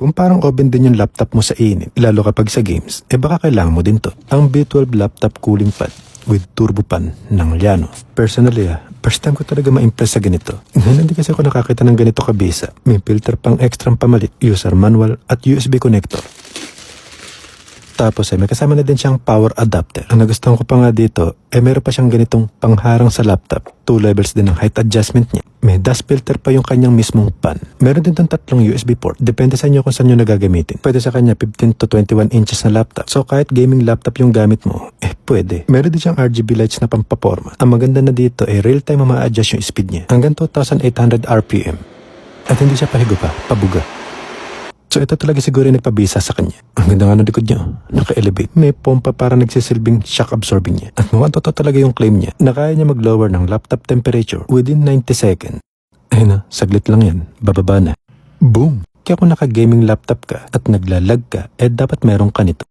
Kung parang oven din yung laptop mo sa init, lalo kapag sa games, baka kailangan mo din to. Ang B12 laptop cooling pad with turbo fan ng Liano. Personally first time ko talaga ma-impress sa ganito. Ngayon hindi kasi ako nakakita ng ganito kabisa. May filter pang extra pamalit, user manual at USB connector. Tapos may kasama na din siyang power adapter. Ang nagustuhan ko pa nga dito, meron pa siyang ganitong pangharang sa laptop. 2 levels din ng height adjustment niya. May dust filter pa yung kanyang mismong pan. Meron din itong 3 USB port. Depende sa inyo kung saan nyo nagagamitin. Pwede sa kanya 15 to 21 inches na laptop. So kahit gaming laptop yung gamit mo, pwede. Meron din siyang RGB lights na pampaporma. Ang maganda na dito real-time ma-adjust yung speed niya. Hanggang 2,800 RPM. At hindi siya pabuga. So ito talaga siguro yung nagpabisa sa kanya. Ang ganda nga ng likod niya. Naka-elevate. May pompa para nagsisilbing shock absorbing niya. At mukhang totoo talaga yung claim niya na kaya niya mag-lower ng laptop temperature within 90 seconds. Ayun saglit lang yan. Bababa na. Boom! Kaya kung naka-gaming laptop ka at naglalag ka, dapat meron ka nito.